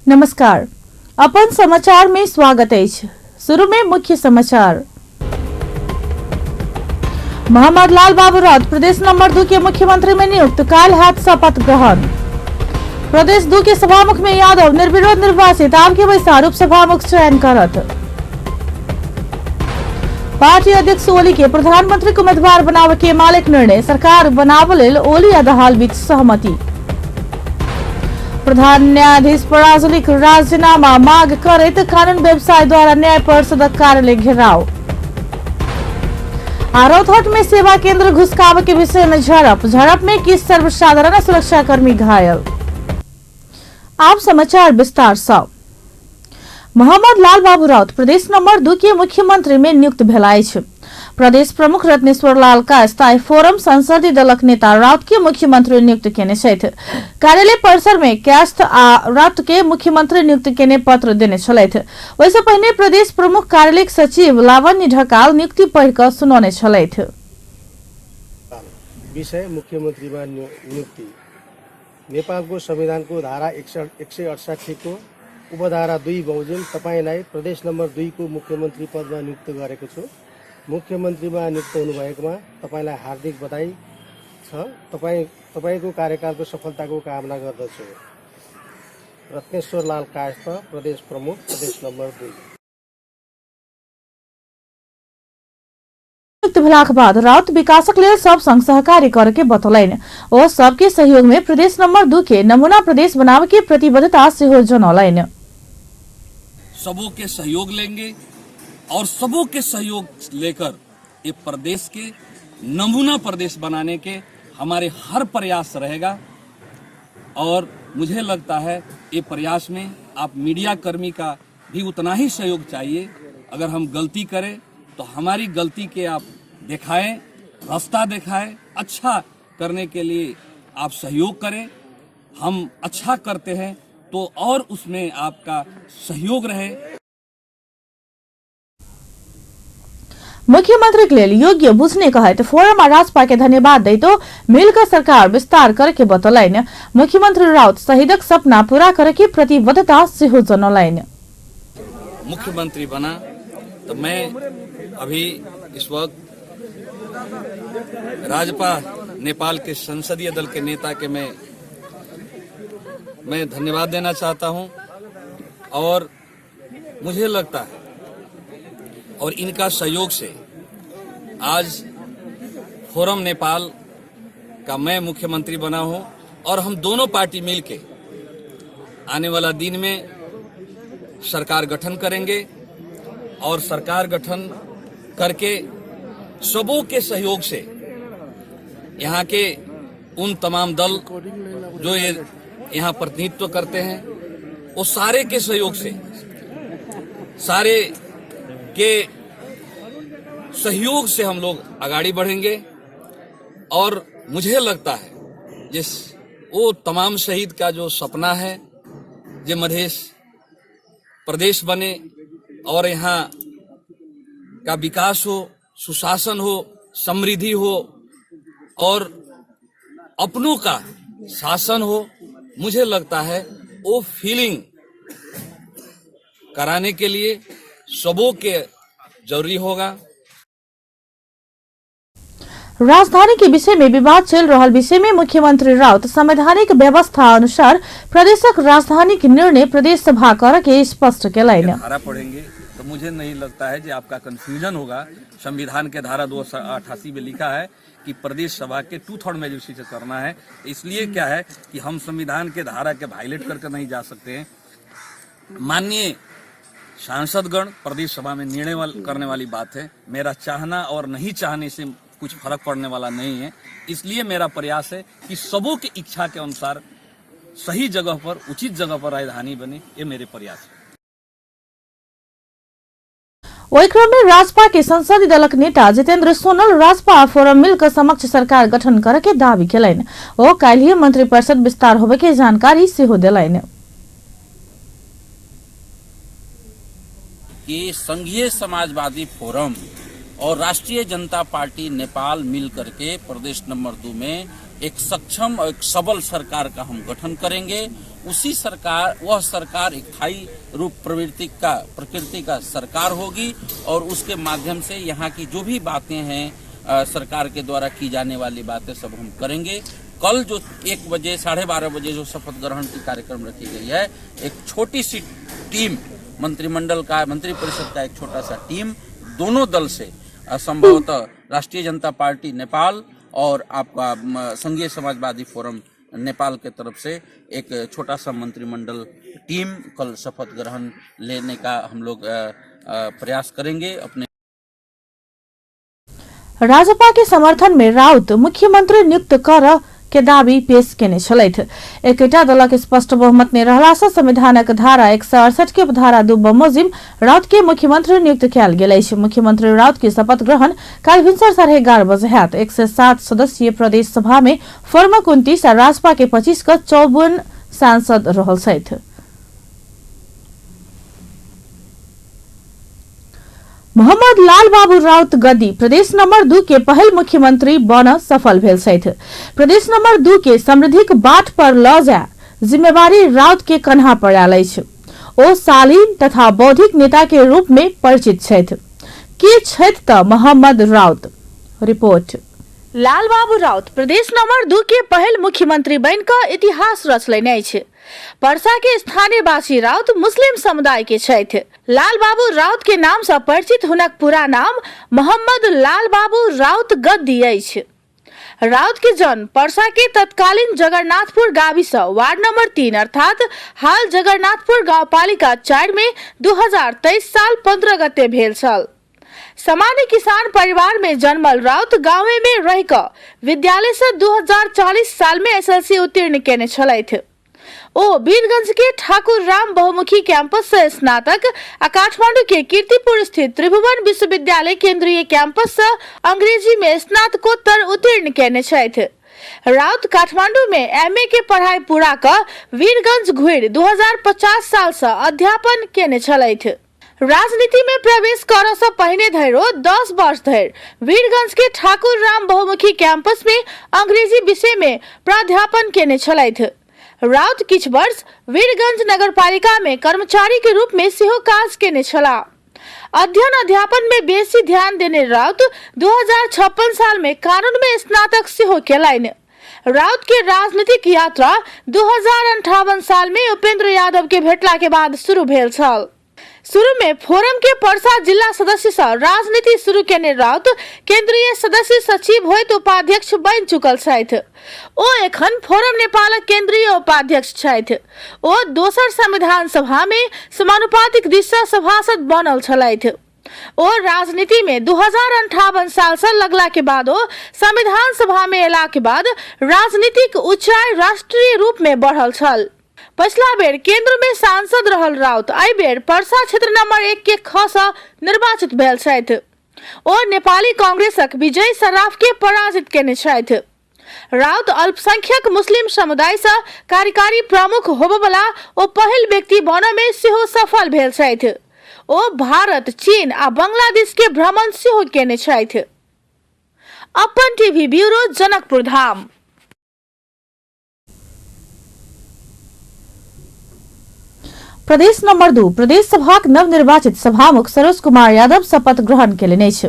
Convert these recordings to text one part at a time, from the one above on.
नमस्कार, अपन समाचार में स्वागत है। शुरू में मुख्य समाचार। मोहम्मद लाल बाबू राउत प्रदेश नंबर 2 के मुख्यमंत्री में नियुक्त, काल हाथ शपथ ग्रहण। प्रदेश 2 के सभामुख में यादव निर्विरोध निर्वाचित, आपके वैसा उप सभामुख चयन करत। पार्टी अध्यक्ष ओली के प्रधानमंत्री को उम्मीदवार बनावे के मालिक निर्णय, सरकार बनावे लेल ओली आ दहाल बीच सहमति। प्रधान न्यायाधीश पराजुलीक राजीनामा मांग करैत कानून व्यवसाय द्वारा न्याय परिषदक कार्यालय घेराव। रौतहट में सेवा केंद्र घुसकावे के विषय में झड़प में 21 सर्वसाधारण सुरक्षा कर्मी घायल। आप समाचार विस्तार से। मोहम्मद लाल बाबू राउत प्रदेश नंबर 2 के मुख्यमंत्री में नियुक्त भेलाइ छै। प्रदेश प्रमुख रत्नेश्वर लाल का स्थायी फोरम संसदीय दलक नेता राउत के मुख्यमंत्री नियुक्त केने छथि। कार्यालय परिसर में कैस्थ राउत के मुख्यमंत्री नियुक्त केने पत्र देने छलथि। वैसे पहिने प्रदेश प्रमुख कार्यालय सचिव लावण्य ढकाल नियुक्ति पढ़ कऽ सुनाउने छलथि। विषय मुख्यमंत्रीमा नियुक्ति। नेपालको संविधानको धारा 168 को उपधारा 2 बमोजिम तपाईलाई प्रदेश नंबर 2 को मुख्यमंत्री पदमा नियुक्त गरेको छु। मुख्यमंत्रीमा नियुक्त हुनुभएकोमा तपाईलाई हार्दिक बधाई छ। तपाईको कार्यकालको सफलताको कामना गर्दछु। रत्नेश्वर लाल कायस्थ, प्रदेश प्रमुख, प्रदेश नंबर 2। नियुक्त भेलाक बाद राउत विकासक लेल सब संग सहकारी करे के बतौलनि। ओ सबके सहयोग में प्रदेश नंबर 2 के नमूना प्रदेश बनावे के प्रतिबद्धता सेहो जनौलनि। सबों के सहयोग लेंगे और सबों के सहयोग लेकर ये प्रदेश के नमूना प्रदेश बनाने के हमारे हर प्रयास रहेगा। और मुझे लगता है ये प्रयास में आप मीडिया कर्मी का भी उतना ही सहयोग चाहिए। अगर हम गलती करें तो हमारी गलती के आप दिखाएं, रास्ता दिखाएं, अच्छा करने के लिए आप सहयोग करें। हम अच्छा करते हैं तो और उसमें आपका सहयोग रहे। मुख्यमंत्री के लिए योग्य बुझने कहत फोरम आ राजपा के धन्यवाद दैतो मिलकर सरकार विस्तार करे के बतौलनि। मुख्यमंत्री राउत शहीदक सपना पूरा करे की प्रतिबद्धता सेहो जनौलनि। मुख्यमंत्री बना तो मैं अभी इस वक्त राजपा नेपाल के संसदीय दल के नेता के मैं धन्यवाद देना चाहता हूं। और मुझे लगता है और इनका सहयोग से आज फोरम नेपाल का मैं मुख्यमंत्री बना हूं। और हम दोनों पार्टी मिलके आने वाला दिन में सरकार गठन करेंगे। और सरकार गठन करके सबों के सहयोग से यहाँ के उन तमाम दल जो ये यहाँ प्रतिनिधित्व करते हैं वो सारे के सहयोग से, सारे के सहयोग से हम लोग आगाड़ी बढ़ेंगे। और मुझे लगता है जिस वो तमाम शहीद का जो सपना है जो मध्य प्रदेश बने और यहाँ का विकास हो, सुशासन हो, समृद्धि हो और अपनों का शासन हो, मुझे लगता है वो फीलिंग कराने के लिए सबों के जरूरी होगा। राजधानी के विषय में विवाद चल रहा विषय में मुख्यमंत्री राउत संवैधानिक व्यवस्था अनुसार प्रदेशक राजधानी के निर्णय प्रदेश सभा कर के स्पष्ट कैलनि। धारा पढ़ेंगे तो मुझे नहीं लगता है कि आपका कंफ्यूजन होगा। संविधान के धारा 288 में लिखा है कि प्रदेश सभा के 2/3 मेजोरिटी से करना है। इसलिए क्या है कि हम संविधान के धारा के वायलेट करके नहीं जा सकते हैं। माननीय सांसदगण प्रदेश सभा में निर्णय करने वाली बात है। मेरा चाहना और नहीं चाहने से कुछ फर्क पड़ने वाला नहीं है। इसलिए मेरा प्रयास है कि सबों की इच्छा के अनुसार सही जगह पर, उचित जगह पर राजधानी बने, ये मेरे प्रयास है। वही क्रम में राजपा के संसदीय दलक नेता जितेंद्र सोनल राजपा फोरम मिलकर समक्ष सरकार गठन करे के दावी केलनि। ओ काल्हि मंत्रिपरिषद विस्तार होवे के जानकारी सेहो देलनि। कि संघीय समाजवादी फोरम और राष्ट्रीय जनता पार्टी नेपाल मिल करके प्रदेश नंबर 2 में एक सक्षम और एक सबल सरकार का हम गठन करेंगे। उसी सरकार, वह सरकार एक स्थायी रूप प्रकृति का सरकार होगी और उसके माध्यम से यहाँ की जो भी बातें हैं सरकार के द्वारा की जाने वाली बातें सब हम करेंगे। कल जो 1 बजे 12:30 बजे जो शपथ ग्रहण की कार्यक्रम रखी गई है, एक छोटी सी टीम मंत्रिपरिषद का एक छोटा सा टीम दोनों दल से संभवतः राष्ट्रीय जनता पार्टी नेपाल और आपका संघीय समाजवादी फोरम नेपाल के तरफ से एक छोटा सा मंत्रिमंडल टीम कल शपथ ग्रहण लेने का हम लोग प्रयास करेंगे। अपने राजपा के समर्थन में राउत मुख्यमंत्री नियुक्त कर के दावी पेश केने छलैथ। एकेटा दलक स्पष्ट बहुमत ने रहला से संविधानक धारा 168 के धारा 2 बमोजिम राउत के मुख्यमंत्री नियुक्त कयल गेल अछि। मुख्यमंत्री राउत के शपथ ग्रहण काल भिनसर 11:30 बजे हैत। 107 सदस्यीय प्रदेश सभा में फोरम 29 और राजपा के 25 का 54 सांसद रहल छथि। मोहम्मद लाल बाबू राउत गद्दी प्रदेश नंबर 2 के पहल मुख्यमंत्री बन सफल भेल छथि। प्रदेश नंबर 2 के समृद्धिक बाट पर ल जाय जिम्मेवारी राउत के कन्हा पर आयल अछि। ओ शालीन तथा बौद्धिक नेता के रूप में परिचित छथि। के छथि त मोहम्मद राउत। रिपोर्ट। लाल बाबू राउत प्रदेश नंबर 2 के पहल मुख्यमंत्री बन कऽ इतिहास रचलनि अछि। परसा के स्थानीय वासी राउत मुस्लिम समुदाय के छथि। लाल बाबू राउत के नाम से परिचित हुनक पूरा नाम मोहम्मद लाल बाबू राउत गद्दी अछि। राउत के जन्म परसा के तत्कालीन जगन्नाथपुर गाविस वार्ड नंबर 3 अर्थात हाल जगन्नाथपुर गांवपालिका 4 में 2023 साल 15 गते भेल छल। सामान्य किसान परिवार में जन्मल राउत गाँव में रह कऽ विद्यालय से 2040 साल में SLC उत्तीर्ण केने छलथि। ओ वीरगंज के ठाकुर राम बहुमुखी कैंपस से स्नातक आ काठमांडू के कीर्तिपुर स्थित त्रिभुवन विश्वविद्यालय केंद्रीय कैंपस से अंग्रेजी में स्नातकोत्तर उत्तीर्ण केने छथि। राउत काठमांडू में MA के पढ़ाई पूरा कऽ वीरगंज घुरि 2050 साल से अध्यापन केने छलथि। राजनीति में प्रवेश करऽ से पहिने धरि 10 वर्ष धरि वीरगंज के ठाकुर राम बहुमुखी कैंपस में अंग्रेजी विषय में प्राध्यापन केने छलथि। राउत किछ वर्ष वीरगंज नगरपालिका में कर्मचारी के रूप में सेहो काज केने छलाह। अध्ययन अध्यापन में बेसी ध्यान देने राउत 2056 साल में कानून में स्नातक सेहो केलनि। राउत के राजनीतिक यात्रा 2058 साल में उपेंद्र यादव के भेटला के बाद शुरू भेल छल। शुरू में फोरम के परसा जिला सदस्य से राजनीति शुरू केने राउत केंद्रीय सदस्य सचिव होइत उपाध्यक्ष बन चुकल छथि। ओ एखन फोरम नेपालक केंद्रीय उपाध्यक्ष छथि। ओ दोसर संविधान सभा में समानुपातिक दिस से सभासद बनल छलथि। ओ राजनीति में 2058 साल से लगला के बाद ओ संविधान सभा में एला के बाद राजनीतिक ऊंचाई राष्ट्रीय रूप में बढ़ल छल। पिछला बेर केंद्र में सांसद रहल राउत आई बेर परसा क्षेत्र नंबर 1 के खसा निर्वाचित भेल छथि। ओ नेपाली कांग्रेसक विजय सराफ के पराजित केने छथि। राउत अल्पसंख्यक मुस्लिम समुदाय से कार्यकारी प्रमुख होबवला ओ पहिल व्यक्ति बनऽ में सेहो सफल भेल छथि। ओ भारत, चीन आ बांग्लादेश के भ्रमण सेहो केने छथि। अपन टीवी ब्यूरो जनकपुर धाम। प्रदेश नंबर 2 प्रदेश सभाक नवनिर्वाचित सभामुख सरोज कुमार यादव शपथ ग्रहण केलनि अछि।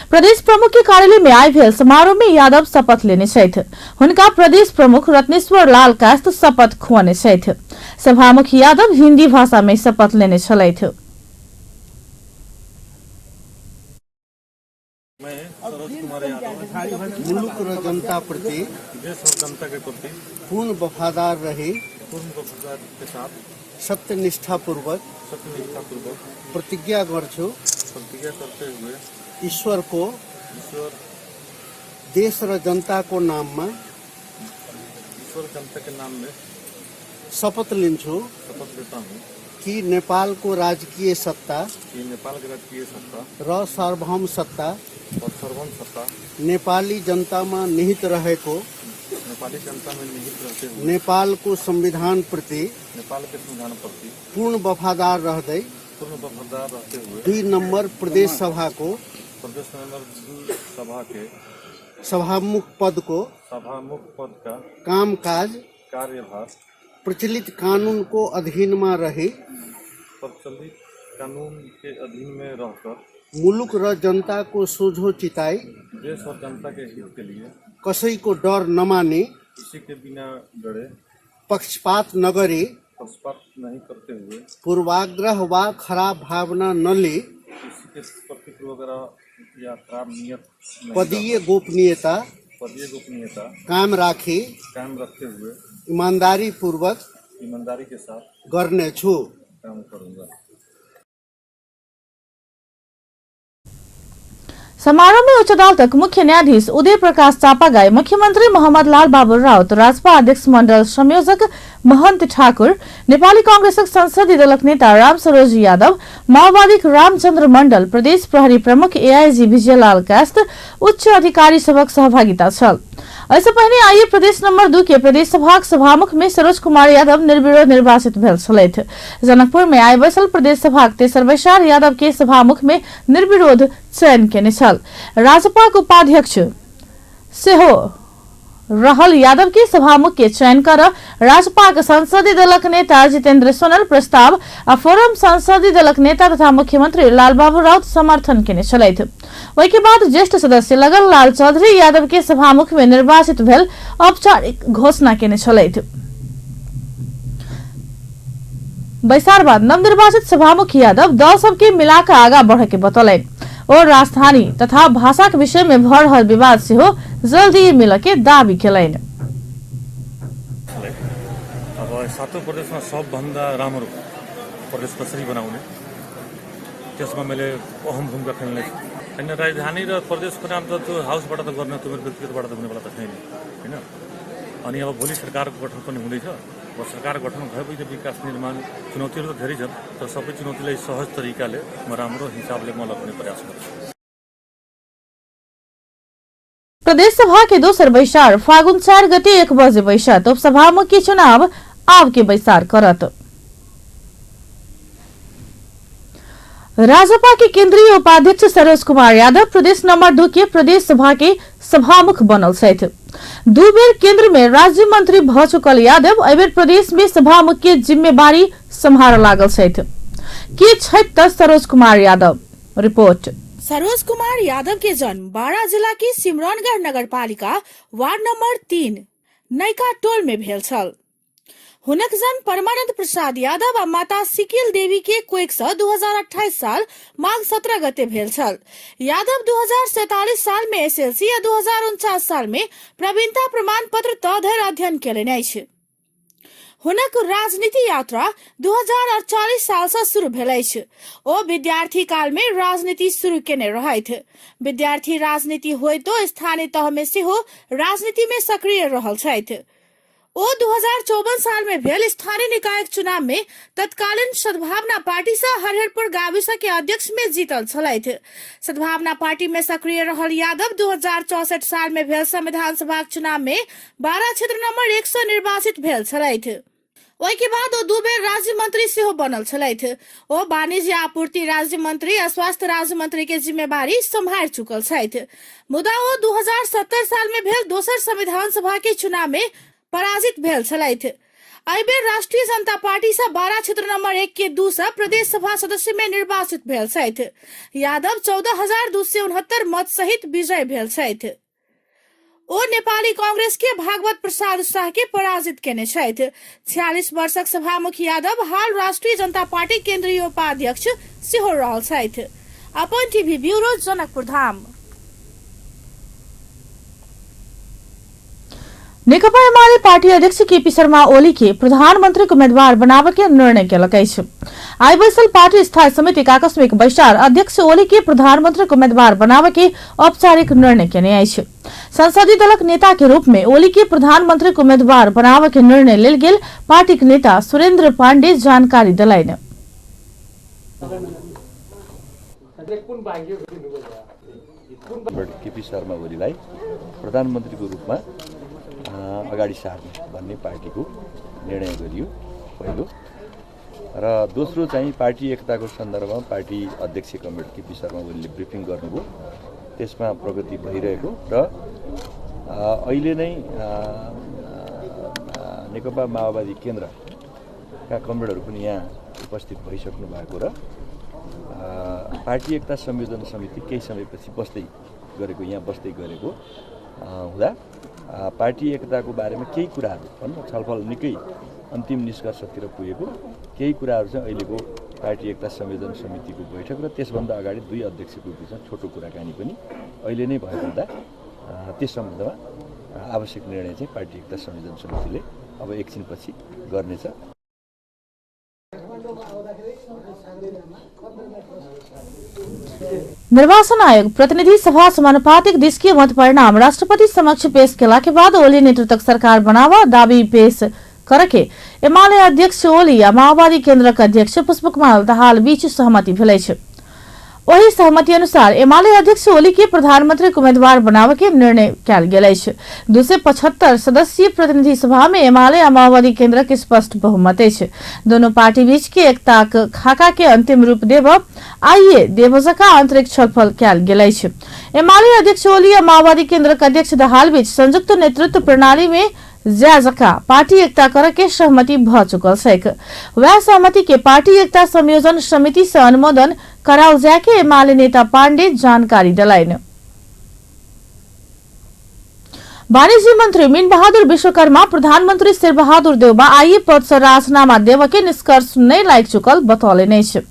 प्रदेश प्रमुख के कार्यालय में आइ भेल समारोह में यादव शपथ लेने छथि। हुनका प्रदेश प्रमुख रत्नेश्वर लाल कास्त शपथ खुआने छथि। सभामुख यादव हिंदी भाषा में शपथ लेने छलथि। मुल्क र जनता प्रति पूर्ण वफादार रही के साथ सत्यनिष्ठा पूर्वक प्रतिज्ञा गर्छु करते हुए ईश्वर को देश र जनता को नाम में ईश्वर जनता के नाम में शपथ लिन्छु शपथ लेता हूँ कि नेपाल को राजकीय सत्ता र सार्वभौम सत्ता और सर्वोच्च सत्ता नेपाली जनता में निहित रहेको नेपाली जनता में निहित रहते हुए नेपाल को संविधान प्रति पूर्ण वफादार रहते हुए 2 नंबर प्रदेश सभा को प्रदेश नंबर 2 सभा के सभामुख पद का कामकाज कार्यभार प्रचलित कानून को अधीन में रही प्रचलित कानून के अधीन में रहकर मुलुक र जनता को सोझो चिताई देश और जनता के हित के लिए कसई को डर न माने किसी के बिना डरे पक्षपात न करे पक्षपात नहीं करते हुए पूर्वाग्रह व खराब भावना न ले किसी के प्रति पूर्वाग्रह या खराब नियत नहीं पदीय गोपनीयता पदीय गोपनीयता कायम राखे कायम रखते हुए ईमानदारी पूर्वक ईमानदारी के साथ गर्ने छु। काम करूंगा। समारोह में उच्च अदालत मुख्य न्यायाधीश उदय प्रकाश चापागाई, मुख्यमंत्री मोहम्मद लाल बाबू राउत, राजपा अध्यक्ष मंडल संयोजक महंत ठाकुर, नेपाली कांग्रेसक संसदीय दलक नेता राम सरोज यादव, माओवादी रामचंद्र मंडल, प्रदेश प्रहरी प्रमुख एआईजी विजयलाल कास्त, उच्च अधिकारी सबक सहभागिता छल। ऐसे पहले आइए प्रदेश नंबर 2 के प्रदेश सभा सभामुख में सरोज कुमार यादव निर्विरोध निर्वाचित भेल छलैथ। जनकपुर में आइ बैसल प्रदेश सभा तेसर वैशाल यादव के सभामुख में निर्विरोध चयन केने छल। राजपाक उपाध्यक्ष सेहो रहल यादव के सभामुख के चयन कर राजपाक संसदीय दलक नेता जितेंद्र सोनल प्रस्ताव आ फोरम संसदीय दलक नेता तथा मुख्यमंत्री लालबाबू राउत समर्थन केने छलैथ। वही के बाद ज्येष्ठ सदस्य लगन लाल चौधरी यादव के सभामुख में निर्वाचित भेल औपचारिक घोषणा केने छलैथ। बैसार बाद नवनिर्वाचित सभामुख यादव दल सबके मिलाकर आगा बढ़े के बतौलन और राजधानी तथा भाषा के विषय में भर रहल विवाद से हो जल्दी मिल के दावी केलन। अब सातों प्रदेश में सबभन्दा राम्रो प्रदेश कसरी बनाउने त्यसमा मैले अहम भूमिका खेल्ने हैन। राजधानी र प्रदेशको नाम त त्यो हाउसबाट त गर्न त्यो व्यक्तिगतबाट त हुनेवाला त छैन हैन। अनि अब भोलि सरकारको गठन पनि हुँदैछ। अब सरकार गठन भएपछि विकास निर्माण चुनौतीहरू त धेरै छन्, तर सबै चुनौतीलाई सहज तरिकाले म राम्रो हिसाबले म लगाउने प्रयास गर्छु। प्रदेश सभा के दोसर बैसार फागुन 4 गते 1 बजे बैसात उपसभामुख के चुनाव आव के बैसार करत। राजपा के केंद्रीय उपाध्यक्ष सरोज कुमार यादव प्रदेश नंबर 2 के प्रदेश सभा के सभामुख बनल छथि। 2 बेर केंद्र में राज्य मंत्री भ चुकल यादव एबेर प्रदेश में सभामुख के जिम्मेवारी संभाल लागल छथि। के छथि सरोज कुमार यादव। रिपोर्ट। सरोज कुमार यादव के जन्म बारा जिला के सिमरनगढ़ नगरपालिका वार्ड नंबर 3 नैका टोल में भेल छल। हुनक जन्म परमानंद प्रसाद यादव आ माता सिकिल देवी के कोइक 2028 साल माघ 17 गते भेल छल। यादव 2047 साल में एसएलसी आ 2049 साल में प्रवीणता प्रमाण पत्र त धरि अध्ययन केलनि अछि। हुनक राजनीति यात्रा 2048 साल से शुरू भेल अछि। ओ विद्यार्थी काल में राजनीति शुरू केने रहथि। विद्यार्थी राजनीति होय तो स्थानीय तह में सेहो राजनीति में सक्रिय रहल छथि। ओ 2054 साल में भेल स्थानीय निकाय चुनाव में तत्कालीन सद्भावना पार्टी से हरिहरपुर गाविस के अध्यक्ष में जीतल छलथि। सद्भावना पार्टी में सक्रिय रहल यादव 2064 साल में भेल संविधान सभा चुनाव में 12 क्षेत्र नंबर 100 निर्वाचित भेल छलथि। ओहि के बाद ओ 2 बेर राज्य मंत्री सेहो बनल छलथि। ओ वाणिज्य आपूर्ति राज्य मंत्री आ स्वास्थ्य राज्य मंत्री के जिम्मेवारी संभाल चुकल छथि। मुदा ओ 2070 साल में भेल दोसर संविधान सभा के चुनाव में पराजित भेल छलथि। एहि बेर राष्ट्रीय जनता पार्टी से 12 क्षेत्र नंबर 1 के 2 से प्रदेश सभा सदस्य में निर्वाचित भेल छथि। यादव 14,269 मत सहित विजय भेल छथि। ओ नेपाली कांग्रेस के भागवत प्रसाद शाह के पराजित केने छथि। 46 वर्षक सभामुख यादव हाल राष्ट्रीय जनता पार्टी केंद्रीय उपाध्यक्ष सेहो रहल छथि। अपन TV bureau Janakpur Dham. Nekapa UML party अध्यक्ष केपी शर्मा ओली के प्रधानमंत्री के उम्मीदवार बनावे के निर्णय केलक अछि। आइ बैसल पार्टी स्थायी समिति के आकस्मिक बैसार अध्यक्ष ओली के प्रधानमंत्री के उम्मीदवार बनावे के औपचारिक निर्णय केने अछि। संसदीय दलक नेता के रूप में ओली के प्रधानमंत्री के उम्मीदवार बनावे के निर्णय लेल गेल पार्टी के नेता सुरेंद्र पांडे जानकारी दिलैन। केपी शर्मा ओलीलाई प्रधानमन्त्रीको रूपमा अगाडि सार्ने भन्ने पार्टीको निर्णय गरियो पहिलो, र दोस्रो चाहिँ पार्टी एकताको सन्दर्भमा पार्टी अध्यक्ष कमरेड केपी शर्मा ओलीले ब्रिफिङ गर्नुभयो। त्यसमा प्रगति भइरहेको र अहिले नै नेकपा माओवादी केन्द्रका कमरेडहरू पनि यहाँ उपस्थित भइसक्नु भएको र पार्टी एकता संयोजन समिति केही समयपछि यहाँ बस्दै गरेको हुँदा पार्टी एकताको बारेमा केही कुराहरू भनौँ छलफल निकै अन्तिम निष्कर्षतिर पुगेको केही कुराहरू चाहिँ अहिलेको पार्टी एकता संयोजन समितिको बैठक र त्यसभन्दा अगाडि 2 अध्यक्षको बिचमा छोटो कुराकानी पनि अहिले नै भएको हुँदा त्यस सम्बन्धमा आवश्यक निर्णय चाहिँ पार्टी एकता संयोजन समितिले अब एकछिनपछि गर्नेछ। निर्वाचन आयोग प्रतिनिधि सभा समानुपातिक देशकीय मत परिणाम राष्ट्रपति समक्ष पेश केला के बाद ओली नेतृत्वक सरकार बनावा दावी पेश करके एमाले अध्यक्ष ओली या माओवादी केन्द्रका अध्यक्ष पुष्पकमल दाहाल बीच सहमति भेलै छ। वही सहमति अनुसार एमाले अध्यक्ष ओली के प्रधानमंत्री उम्मीदवार बनावे के निर्णय कयल गेल अछि। 275 सदस्यीय प्रतिनिधि सभा में एमाले आ माओवादी केन्द्र के स्पष्ट बहुमत अछि। दोनों पार्टी बीच के एकता खाका के अंतिम रूप देव आइए देवजका आंतरिक छलफल कयल गेल अछि। एमाले अध्यक्ष ओली आ माओवादी केन्द्र के अध्यक्ष दाहाल बीच संयुक्त नेतृत्व प्रणाली में ज्याजका पार्टी एकता करके सहमति भ चुकल छैक। वह सहमति के पार्टी एकता संयोजन समिति से अनुमोदन कराओ जाके एमाले नेता पांडे जानकारी दिलाइन। वाणिज्य मंत्री मीन बहादुर विश्वकर्मा प्रधानमंत्री शेर बहादुर देउबा आइए पद से राजीनामा देव के निष्कर्ष नहीं लाग चुकल बतौले नहीं छे।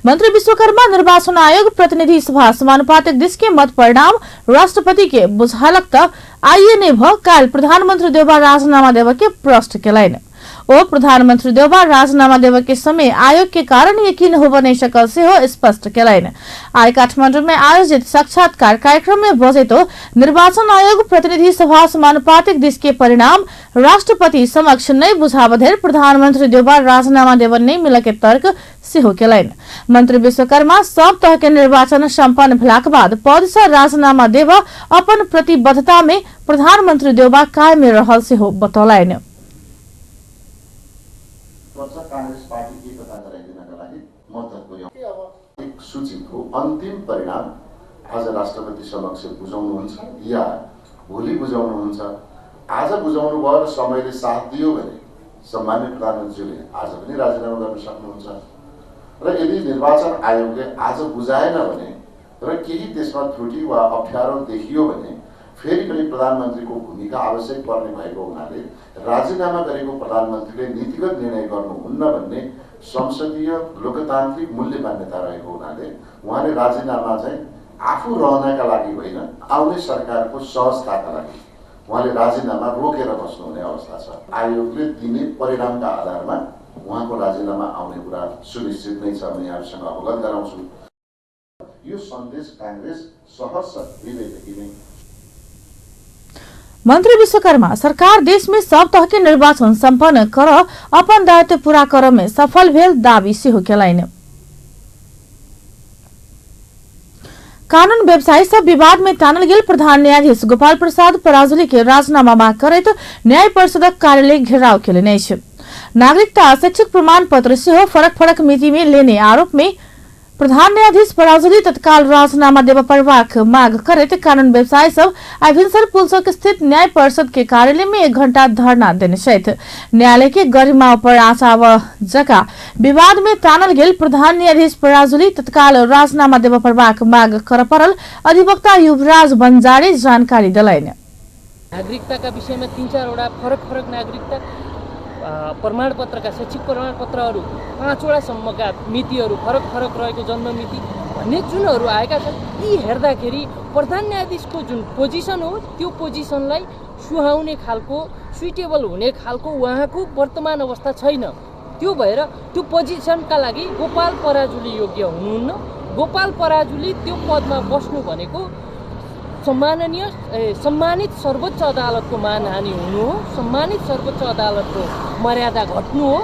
मंत्री विश्वकर्मा निर्वाचन आयोग प्रतिनिधि सभा समानुपातिक देश के मत परिणाम राष्ट्रपति के बुझालक त आइए ने भ काल प्रधानमंत्री देउबा राजीनामा देव के प्रश्न केलाइन। ओ प्रधानमंत्री देउबा राजीनामा देव के समय आयोग के कारण यकीन हो नहीं सकल से हो स्पष्ट केलाइन। आज काठमाडौँ में आयोजित साक्षात्कार कार्यक्रम में बजे तो निर्वाचन आयोग प्रतिनिधि सभा समानुपातिक देश के परिणाम राष्ट्रपति समक्ष नहीं बुझावधेर प्रधानमंत्री देउबा राजीनामा देव नहीं मिल के तर्क सेहो केलाइन। मंत्री विश्वकर्मा सब तह के निर्वाचन सम्पन्न भेलाक बाद पद से राजीनामा देव अपन प्रतिबद्धता में प्रधानमंत्री देउबा कायम रहल सेहो बतौलाइन। कांग्रेस पार्टी एकता गराइदिनका लागि मद्दत गर्यो। अब एक सूचीको अन्तिम परिणाम आज राष्ट्रपति समक्ष बुझाउनुहुन्छ या भोलि बुझाउनुहुन्छ। आज बुझाउनु भयो र समयले साथ दियो भने सम्माननीय प्रधानमन्त्रीले आज पनि राजीनामा गर्न सक्नुहुन्छ र यदि निर्वाचन आयोगले आज बुझाएन भने र केही त्यसमा त्रुटि वा अप्ठ्यारो देखियो भने फेरि पनि प्रधानमन्त्रीको भूमिका आवश्यक पर्ने भएको हुनाले राजीनामा गरेको प्रधानमन्त्रीले नीतिगत निर्णय गर्नुहुन्न भन्ने संसदीय लोकतान्त्रिक मूल्य मान्यता रहेको हुनाले उहाँले राजीनामा चाहिँ आफू रहनका लागि होइन आउने सरकारको सहजताका लागि उहाँले राजीनामा रोकेर बस्नुहुने अवस्था छ। आयोगले दिने परिणामका आधारमा उहाँको राजीनामा आउने कुरा सुनिश्चित नै छ। म यहाँहरुसँग अवगत गराउँछु। यो सन्देश कांग्रेस सहर्ष हृदयदेखि नै। मंत्री विश्वकर्मा सरकार देश में सब तरह के निर्वाचन संपन्न कर अपन दायित्व पूरा कर में सफल भेल दावी सेहो केलाइन। कानून व्यवसायी सब विवाद में तानल गेल प्रधान न्यायाधीश गोपाल प्रसाद पराजुली के राजीनामा मांग करैत न्याय परिषदक कार्यालय घेराव केलनि अछि। नागरिकता शैक्षिक प्रमाण पत्र सेहो फरक फरक मिति में लेने आरोप में प्रधान न्यायाधीश पराजुली तत्काल राजीनामा देव परवाक मांग करते कानून व्यवसायी सब आइभिनसर पुलचौक स्थित न्याय परिषद के कार्यालय में 1 घंटा धरना देने सहित न्यायालय के गरिमा पर आचाव जका विवाद में तानल गेल प्रधान न्यायाधीश पराजुली तत्काल राजीनामा देव परवाक मांग कर परल अधिवक्ता युवराज बंजारे जानकारी दिलाइन। नागरिकता का विषय में 3-4 वटा फरक नागरिकता प्रमाण पत्रका शैक्षिक प्रमाण पत्रहरू 5 वटासम्मका मितिहरू फरक रहेको जन्म मिति भन्ने जुनहरू आएका छन् यी हेर्दाखेरि प्रधान न्यायाधीशको जुन पोजिसन हो त्यो पोजिसनलाई सुहाउने खालको सुइटेबल हुने खालको उहाँको वर्तमान अवस्था छैन। त्यो भएर त्यो पोजिसनका लागि गोपाल पराजुली योग्य हुनुहुन्न। गोपाल पराजुली त्यो पदमा बस्नु भनेको सम्मानित सर्वोच्च अदालतको मानहानि हुनु हो, सम्मानित सर्वोच्च अदालतको मर्यादा घट्नु हो।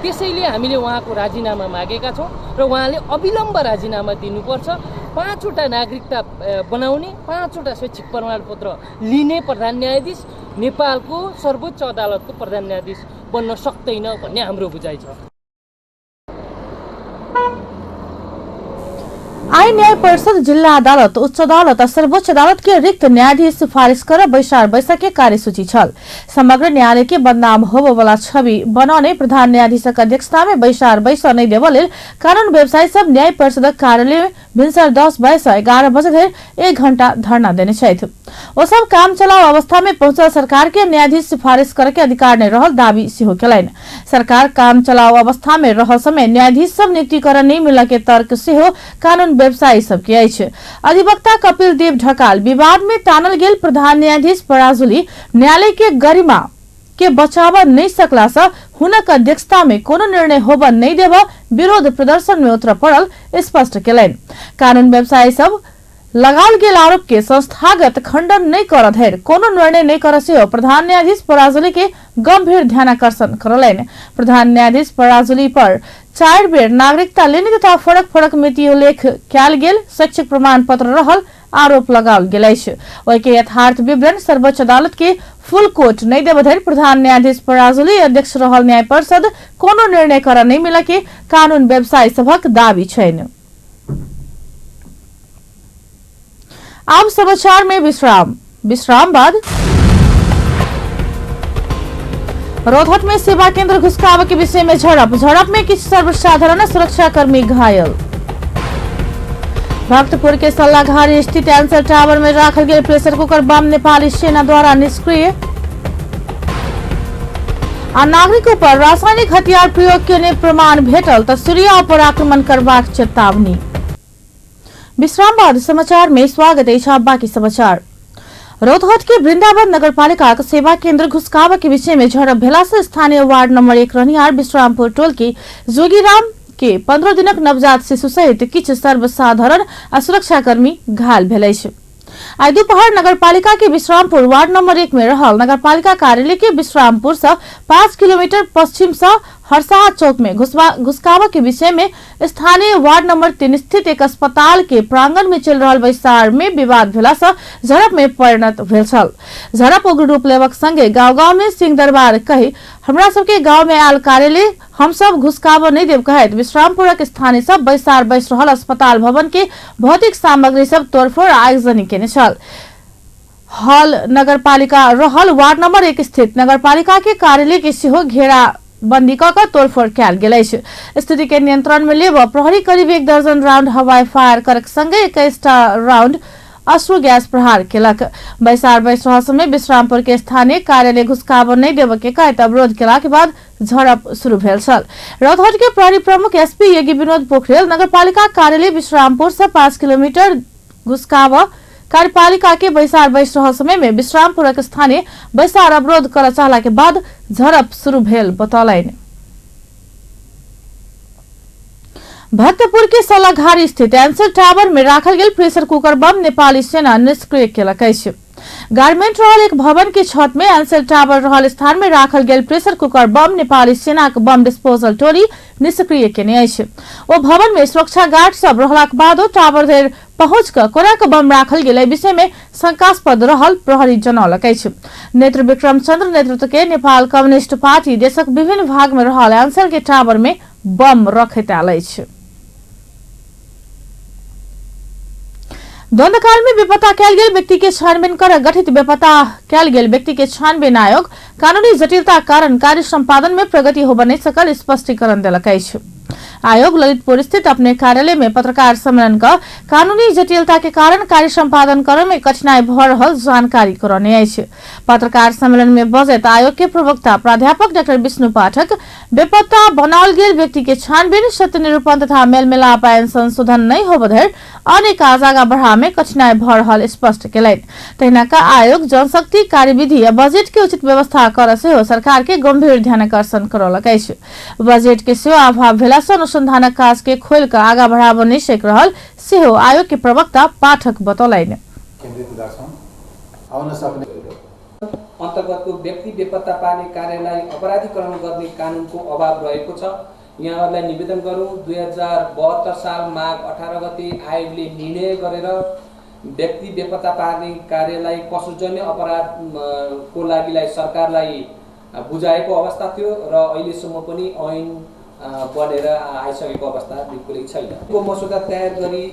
त्यसैले हामीले उहाँको राजीनामा मागेका छौं र उहाँले अविलम्ब राजीनामा दिनुपर्छ। 5 वटा नागरिकता बनाउने 5 वटा शैक्षिक प्रमाणपत्र लिने प्रधान न्यायाधीश नेपालको सर्वोच्च अदालतको प्रधान न्यायाधीश बन्न सक्दैन भन्ने हाम्रो बुझाइ छ। आई न्याय परिषद, जिला अदालत, उच्च अदालत और सर्वोच्च अदालत के रिक्त न्यायाधीश सिफारिश कर बैसार बैसा के कार्यसूची छल। समग्र न्यायालय के बदनाम होबो वाला छवि बनाने प्रधान न्यायाधीशक अध्यक्षता में बैसार बैसा नहीं देवा लेल कानून व्यवसायी सब न्याय परिषद कार्यालय में भिनसर 10:11 बजे धरि 1 घंटा धरना देने छथि। ओ सब काम चलाओ अवस्था में पहुंचल सरकार के न्यायाधीश सिफारिश करके अधिकार नहीं रहल दावी सेहो केलनि। सरकार काम चलाओ अवस्था में रहल समय न्यायाधीश सब नियुक्तिकरण नहीं मिला के तर्क सेहो कानून व्यवसायी सबके अछि। अधिवक्ता कपिल देव ढकाल विवाद में तानल गेल प्रधान न्यायाधीश पराजुली न्यायालय के गरिमा के बचाव नहीं सकला से हुनक अध्यक्षता में कोनो निर्णय होबा नहीं देबा विरोध प्रदर्शन में उतर पड़ल स्पष्ट केलनि। कानून व्यवसायी सब लगाल गेल आरोप के संस्थागत खंडन नहीं कर धैर कोनो निर्णय नहीं कर से प्रधान न्यायाधीश पराजुली के गंभीर ध्यानाकर्षण करलनि। प्रधान न्यायाधीश पराजुली पर 4 बेर नागरिकता लेने तथा फरक फरक मिति उल्लेख कयल गेल शैक्षिक प्रमाण पत्र रहल आरोप लगाओल गेल अछि। ओहि के यथार्थ विवरण सर्वोच्च अदालत के फुल कोर्ट नहीं देबा धरि प्रधान न्यायाधीश पराजुली अध्यक्ष रहल न्याय परिषद कोनो निर्णय कर नहीं मिला के कानून व्यवसायी सभक दावी छैन। अब समाचार में विश्राम बाद रोहतक में सेवा केंद्र घुसकाव के विषय में झड़प में किसी सर्वसाधारण सुरक्षाकर्मी घायल। भक्तपुर के सल्लाघारी स्थित एंसर टावर में राखल गेल प्रेशर कुकर बम नेपाली सेना द्वारा निष्क्रिय। आ नागरिकों पर रासायनिक हथियार प्रयोग के प्रमाण भेटल तो सीरिया पर आक्रमण करबाक चेतावनी। विश्राम बाद समाचार में स्वागत है। बाकी समाचार रोहतक के वृंदावन नगरपालिका सेवा केंद्र घुसकाव के विषय में झड़प भेला से स्थानीय वार्ड नंबर 1 रहनिहार विश्रामपुर टोल की जोगीराम के 15 दिनक नवजात शिशु सहित किछु सर्वसाधारण आ सुरक्षाकर्मी घायल भेल अछि। आई दोपहर नगरपालिका के विश्रामपुर वार्ड नंबर 1 में रहल नगरपालिका कार्यालय के विश्रामपुर से 5 किलोमीटर पश्चिम से हरसाहा चौक में घुसकाव के विषय में स्थानीय वार्ड नंबर 3 स्थित एक अस्पताल के प्रांगण में चल रहल बैसार में विवाद भेला से झड़प में परिणत भेल छल। झड़प उग्र रूप लेवक संगे गाँव में सिंह दरबार कही हमरा सबके गाँव में आयल कार्यालय हम सब घुसकाव नहीं देव कहत विश्रामपुरक स्थानीय सब बैसार बैस रहल अस्पताल भवन के भौतिक सामग्री सब तोड़फोड़ आयोजन केने छल। हॉल नगरपालिका रहल वार्ड नंबर 1 स्थित नगरपालिका के कार्यालय के सेहो घेरा बंदी का तोड़फोड़ कयल गेल अछि। स्थिति के नियंत्रण में लेब प्रहरी करीब 1 दर्जन राउंड हवाई फायर करक संगे 21 राउंड अश्रु गैस प्रहार केलक। बैसार बैस रहल समय विश्रामपुर के स्थानीय कार्यालय घुसकाव नहीं देव के कहत अवरोध केला के बाद झड़प शुरू भेल छल। रोहतक के प्रहरी प्रमुख एसपी यज्ञ विनोद पोखरेल नगरपालिका कार्यालय विश्रामपुर से 5 किलोमीटर घुसकाव कार्यपालिका के बैसार बैस रहल समय में विश्रामपुरक स्थानीय बैसार अवरोध कर चाहला के बाद झड़प शुरू भेल बतौलनि। भक्तपुर के सलाघारी स्थित एंसर टावर में राखल गेल प्रेशर कुकर बम नेपाली सेना निष्क्रिय केलक अछि। गारमेंट रहल एक भवन के छत में एंसर टावर रहल स्थान में राखल गेल प्रेशर कुकर बम नेपाली सेना के बम डिस्पोजल टोली निष्क्रिय केने अछि। ओ भवन में सुरक्षा गार्ड सब रहलाक बादो टावर धरि पहुंच क कोना के बम राखल गेल विषय में शंकास्पद रहल प्रहरी जनौलक अछि। नेत्र विक्रम चंद्र नेतृत्व के नेपाल कम्युनिस्ट पार्टी देशक विभिन्न भाग में रहल एंसर के टावर में बम रखैत आयल अछि। द्वंद्वकाल में बेपता कयल गेल व्यक्ति के छानबीन कर गठित बेपता कयल गेल व्यक्ति के छानबीन आयोग कानूनी जटिलता कारण कार्य संपादन में प्रगति होबा नहीं सकल स्पष्टीकरण देलक अछि। आयोग ललितपुर स्थित अपने कार्यालय में पत्रकार सम्मेलन का कानूनी जटिलता के कारण कार्य संपादन करे में कठिनाई भ रहल जानकारी करने अछि। पत्रकार सम्मेलन में बजैत आयोग के प्रवक्ता प्राध्यापक डॉक्टर विष्णु पाठक बेपत्ता बनाओल गेल व्यक्ति के छानबीन सत्य निरूपण तथा मेल मिलाप आइन संशोधन नहीं होबा धरि अनेक आगा बढ़ा में कठिनाई भ रहल स्पष्ट केलनि। तहिना का आयोग जनशक्ति कार्यविधि या बजट के उचित व्यवस्था कर सेहो सरकार के गंभीर ध्यानाकर्षण करौलक अछि। बजट के सेहो अभाव भेला से अनुसंधानक काज के खोल कर आगा बढ़ाब नहीं सक रहल सेहो आयोग के प्रवक्ता पाठक बतौलनि। अन्तर्गतको व्यक्ति बेपत्ता पार्ने कार्यलाई अपराधीकरण गर्ने कानुनको अभाव रहेको छ। यहाँहरूलाई निवेदन गरौँ 2072 साल माघ 18 गते आयोगले निर्णय गरेर व्यक्ति बेपत्ता पार्ने कार्यलाई कसुजन्य अपराधको लागिलाई सरकारलाई बुझाएको अवस्था थियो र अहिलेसम्म पनि ऐन बढेर आइसकेको अवस्था बिल्कुलै छैन। यो मसौदा तयार गरी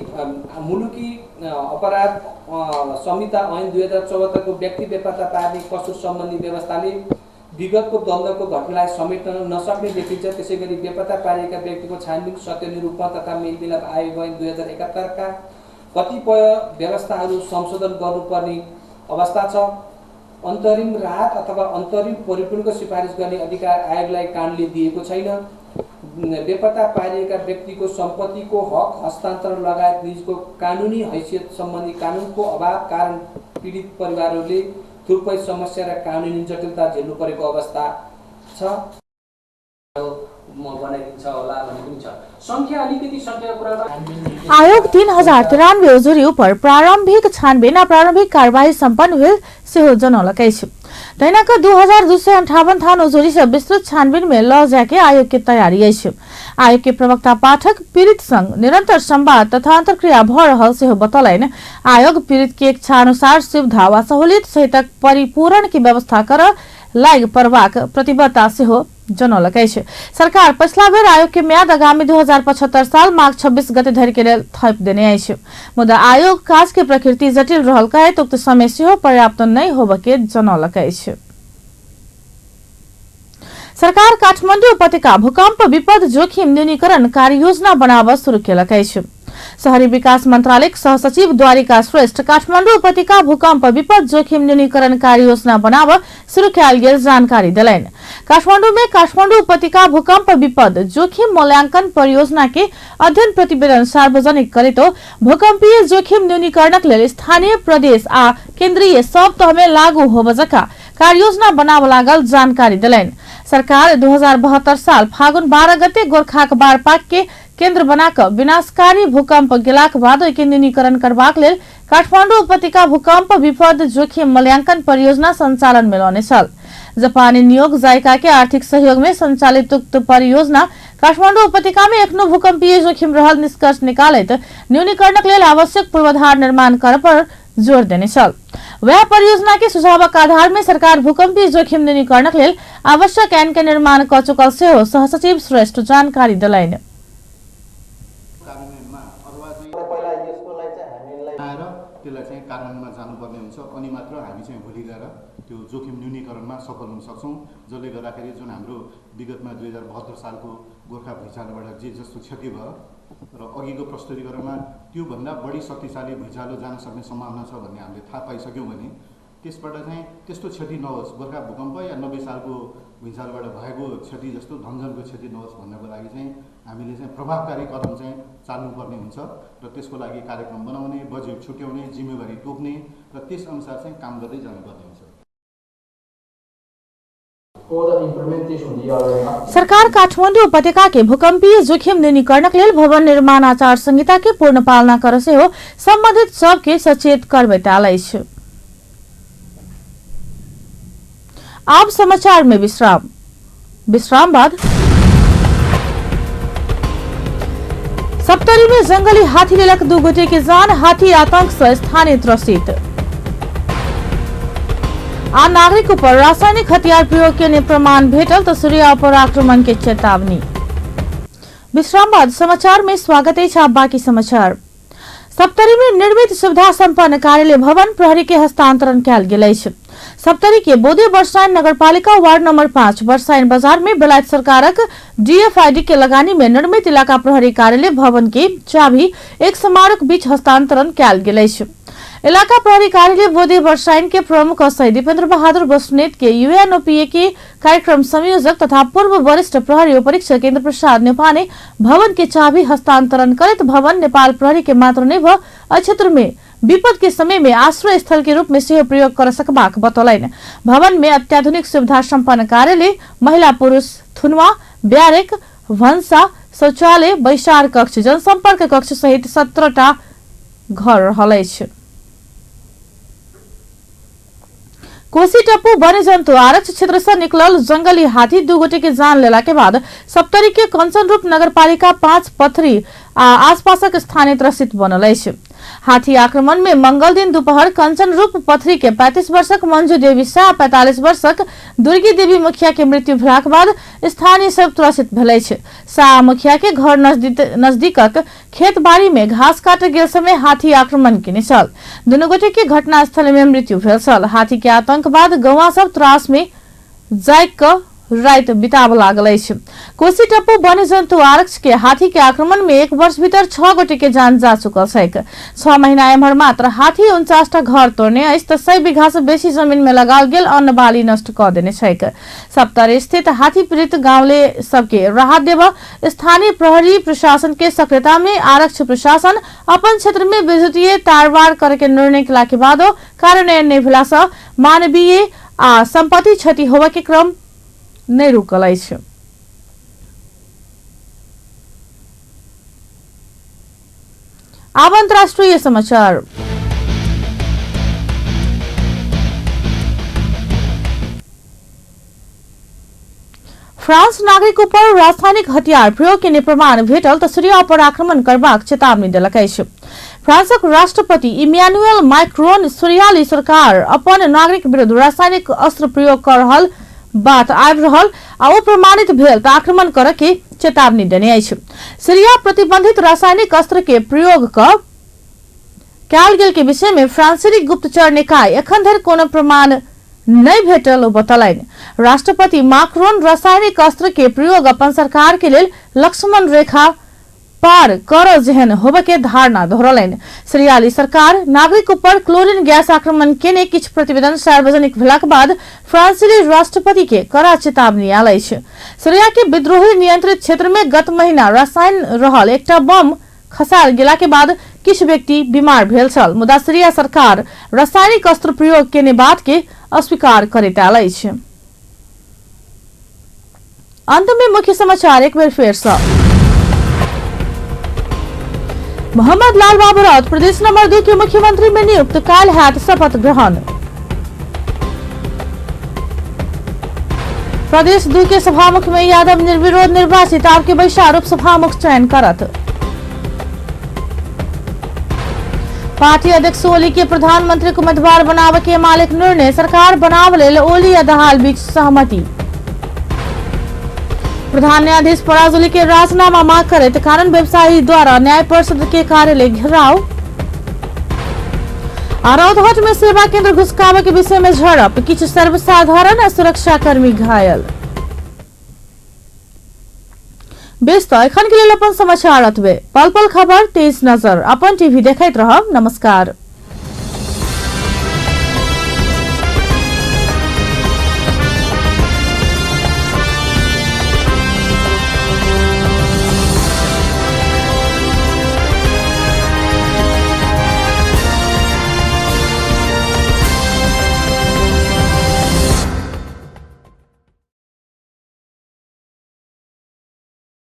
मुलुकी अपराध संहिता ऐन 2074 को व्यक्ति बेपत्ता पार्ने कसुर सम्बन्धी व्यवस्थाले विगतको द्वन्द्वको घटनालाई समेट्न नसक्ने देखिन्छ। त्यसैगरी बेपत्ता पारिएका व्यक्तिको छानबिन सत्य निरूपण तथा मेलमिलाप आयोग ऐन 2071 का कतिपय व्यवस्थाहरू संशोधन गर्नुपर्ने अवस्था छ। अन्तरिम राहत अथवा अन्तरिम परिपूर्णको सिफारिस गर्ने अधिकार आयोगलाई कानुनले दिएको छैन। बेपत्ता पारिएका व्यक्तिको सम्पत्तिको हक हस्तान्तरण लगायत निजको कानुनी हैसियत सम्बन्धी कानुनको अभाव कारण पीडित परिवारहरूले थुप्रै समस्या र कानुनी जटिलता झेल्नु परेको अवस्था छ। बनाइदिन्छ होला भन्ने पनि छ। संख्या अलिकति संख्याको कुरा आयोग 3093 उजुरी पर प्रारंभिक छानबीन आ प्रारंभिक कार्यवाही सम्पन्न भेल सेहो जनौलकै छ। दैनिक 2258 थान उजुरी से विस्तृत छानबीन में ल जाके आयोग की तैयारी है। आयोग के प्रवक्ता पाठक पीड़ित संग निरंतर संवाद तथा अंतर्क्रिया भ रहल सेहो बतौलैन। आयोग पीड़ित के इच्छा अनुसार सुविधा व सहूलियत सहित परिपूरण की व्यवस्था कर लाग परवाक प्रतिबद्धता सेहो जनौलकै छ। सरकार पछिला बेर आयोग के म्याद आगामी 2075 साल माघ 26 गते धरि के लेल थप देने अछि। मुदा आयोग काज के प्रकृति जटिल रहल कहे उक्त समय सेहो पर्याप्त नहीं होब के जनौलकै छ। सरकार काठमाडौँ उपत्यका भूकंप विपद जोखिम न्यूनीकरण कार्ययोजना बनाव शुरू केलकै छ। शहरी विकास मंत्रालय सहसचिव द्वारिका श्रेष्ठ काठमाडौँ उपत्यका भूकंप विपद जोखिम न्यूनीकरण कार्ययोजना बनाव शुरू कयल गेल जानकारी दिलैन। काठमाडौँ में काठमाडौँ उपत्यका भूकंप विपद जोखिम मूल्यांकन परियोजना के अध्ययन प्रतिवेदन सार्वजनिक करेतो भूकंपीय जोखिम न्यूनीकरणक लेल स्थानीय प्रदेश आ केन्द्रीय सब तह में लागू होब जका कार्ययोजना बनाव लागल जानकारी दिलैन। सरकार 2072 साल फागुन 12 गते गोरखाक बारपाक के केन्द्र बनाकर विनाशकारी भूकंप गेलाक बाद के न्यूनीकरण करबाक लेल काठमाडौँ उपत्यका भूकंप विपद जोखिम मूल्यांकन परियोजना संचालन में लाने छल। जापानी नियोग जायका के आर्थिक सहयोग में संचालित उक्त परियोजना काठमाडौँ उपत्यका में एखनो भूकंपीय जोखिम रहल निष्कर्ष निकालैत न्यूनीकरणक लेल आवश्यक पूर्वाधार निर्माण कर पर जोर देने छल। वह परियोजना के सुझावक आधार में सरकार भूकंपीय जोखिम न्यूनीकरणक लेल आवश्यक ऐन के निर्माण क चुकल सेहो सहसचिव श्रेष्ठ जानकारी दिलैन। त्यसलाई चाहिँ कार्यान्वयनमा जानुपर्ने हुन्छ अनि मात्र हामी चाहिँ भोलि गएर त्यो जोखिम न्यूनीकरणमा सफल हुन सक्छौँ। जसले गर्दाखेरि जुन हाम्रो विगतमा 2072 सालको गोर्खा भुइँचालोबाट जे जस्तो क्षति भयो र अघिको प्रस्तुतिकरणमा त्योभन्दा बढी शक्तिशाली भुइँचालो जान सक्ने सम्भावना छ भन्ने हामीले थाहा पाइसक्यौँ भने त्यसबाट चाहिँ त्यस्तो क्षति नहोस्, गोर्खा भूकम्प या 90 सालको भुइँचालोबाट भएको क्षति जस्तो धनजनको क्षति नहोस् भन्नको लागि चाहिँ हामीले चाहिँ प्रभावकारी कदम चाहिँ चाल्नुपर्ने हुन्छ र त्यसको लागि कार्यक्रम बनाउने, बजेट छुट्याउने, जिम्मेवारी तोक्ने र त्यस अनुसार चाहिँ काम गर्दै जानुपर्ने हुन्छ। सरकार काठमाडौँ उपत्यका के भूकंपीय जोखिम न्यूनीकरणक लेल भवन निर्माण आचार संहिता के पूर्ण पालना कर सेहो संबंधित सबके सचेत करबैतालै छ। अब समाचार में विश्राम बाद सप्तरी में जंगली हाथी लेलक 2 गोटे के जान, हाथी आतंक से स्थानीय त्रसित। आ नागरिक पर रासायनिक हथियार प्रयोग के प्रमाण भेटल तो सूर्या पर आक्रमण के चेतावनी। विश्राम बाद समाचार में स्वागत है। बाकी समाचार। सप्तरी में निर्मित सुविधा संपन्न कार्यालय भवन प्रहरी के हस्तांतरण कयल गेल अछि। सप्तरी के बोधे बरसाइन नगरपालिका वार्ड नंबर 5 बरसाइन बाजार में बेलायत सरकारक डीएफआईडी के लगानी में निर्मित इलाका प्रहरी कार्यालय भवन के चाभी एक समारोह बीच हस्तांतरण कयल गेल अछि। इलाका प्रहरी कार्यालय बोधे बरसाइन के प्रमुख सही दीपेंद्र बहादुर बस्नेत के यूएनओपीए के कार्यक्रम संयोजक तथा पूर्व वरिष्ठ प्रहरी उपरीक्षक इंद्र प्रसाद नेपाने भवन के चाबी हस्तांतरण करत भवन नेपाल प्रहरी के मात्र नहीं भ क्षेत्र में विपद के समय में आश्रय स्थल के रूप में सेहो प्रयोग कर सकबाक बतौलैन। भवन में अत्याधुनिक सुविधा संपन्न कार्यालय, महिला पुरुष थुनवा, ब्यारेक, भंसा, शौचालय, बैसार कक्ष, जनसंपर्क कक्ष सहित 17टा घर रहल अछि। कोसी टप्पू वन्य जंतु आरक्षित क्षेत्र से निकलल जंगली हाथी 2 गोटे के जान लेला के बाद सप्तरी के कंचनरूप नगरपालिका 5 पथरी आसपासक स्थानीय त्रसित बनल अछि। हाथी आक्रमण में मंगल दिन दोपहर कंचन रूप पथरी के 35 वर्षक मंजू देवी शाह 45 वर्षक दुर्गी देवी मुखिया के मृत्यु भेलाक बाद स्थानीय सब त्रसित भेलै छै। शाह मुखिया के घर नजदीकक खेत बाड़ी में घास काटे गेल समय हाथी आक्रमण केने छल। दुनू गोटे के घटनास्थल में मृत्यु भेल छल। हाथी के आतंक बाद गौवा सब त्रास में जाग क रात बिताब लागल अछि। कोसी टप्पू वन्य जंतु आरक्ष के हाथी के आक्रमण में 1 वर्ष भीतर 6 गोटे के जान जा चुकल छैक। 6 महीना एम्हर मात्र हाथी 49टा घर तोड़ने अछि त 100 बीघा से बेसी जमीन में लगाल गेल अन्न बाली नष्ट क देने छैक। सप्तरी स्थित हाथी पीड़ित गांवले सबके राहत देव स्थानीय प्रहरी प्रशासन के सक्रियता में आरक्ष प्रशासन अपन क्षेत्र में विद्युतीय तारबाड़ करे के निर्णय केला के बाद कार्यान्वयन नहीं भेला सँ मानवीय आ संपत्ति क्षति होबे के क्रम नहीं रुकल अछि। अब अंतर्राष्ट्रीय समाचार। फ्रांस नागरिक पर रासायनिक हथियार प्रयोग के प्रमाण भेटल त सीरिया पर आक्रमण करबाक चेतावनी देलक अछि। फ्रांसक राष्ट्रपति इमैनुअल मैक्रोन सीरियाली सरकार अपन नागरिक विरुद्ध रासायनिक अस्त्र प्रयोग कर रहल बात आबि रहल आ ओ प्रमाणित भेल त आक्रमण करे के चेतावनी देने अछि। सीरिया प्रतिबंधित रासायनिक अस्त्र के प्रयोग कयल गेल के विषय में फ्रांसीसी गुप्तचर निकाय एखन धरि कोनो प्रमाण नहीं भेटल बतलनि। राष्ट्रपति मैक्रोन रासायनिक अस्त्र के प्रयोग अपन सरकार के लेल लक्ष्मण रेखा पार कर जेहन होबे के धारणा दोहरौलनि। सीरियाली सरकार नागरिक पर क्लोरीन गैस आक्रमण केने किछ प्रतिवेदन सार्वजनिक भेलाक बाद फ्रांसीसी राष्ट्रपति के कड़ा चेतावनी आयल अछि। सीरिया के विद्रोही नियंत्रित क्षेत्र में गत महीना रसायन रहल एकटा बम खसाल गेला के बाद किछ व्यक्ति बीमार भेल छल। मुदा सीरिया सरकार रासायनिक अस्त्र प्रयोग केने बात के अस्वीकार करैत आयल अछि। अंत में मुख्य समाचार एक बेर फेर से। मोहम्मद लाल बाबू राउत प्रदेश नंबर 2 के मुख्यमंत्री में नियुक्त, काल हैत शपथ ग्रहण। प्रदेश 2 के सभामुख में यादव निर्विरोध निर्वाचित, आपके बैसार उप सभामुख चयन करत। पार्टी अध्यक्ष ओली के प्रधानमंत्री को उम्मीदवार बनावे के मालिक निर्णय, सरकार बनाव लेल ओली आ दहाल बीच सहमति। प्रधान न्यायाधीश पराजुली के राजीनामा मांग करैत कारण व्यवसायी द्वारा न्याय परिषद के कार्यालय घेराव। रौतहट में सेवा केंद्र घुसकावे के विषय में झड़प, किछ सर्वसाधारण आ सुरक्षाकर्मी घायल। बेस्त एखन के लेल अपन समाचार अतबे। पल पल खबर, तेज नजर, अपन टीवी देखैत रहब। नमस्कार।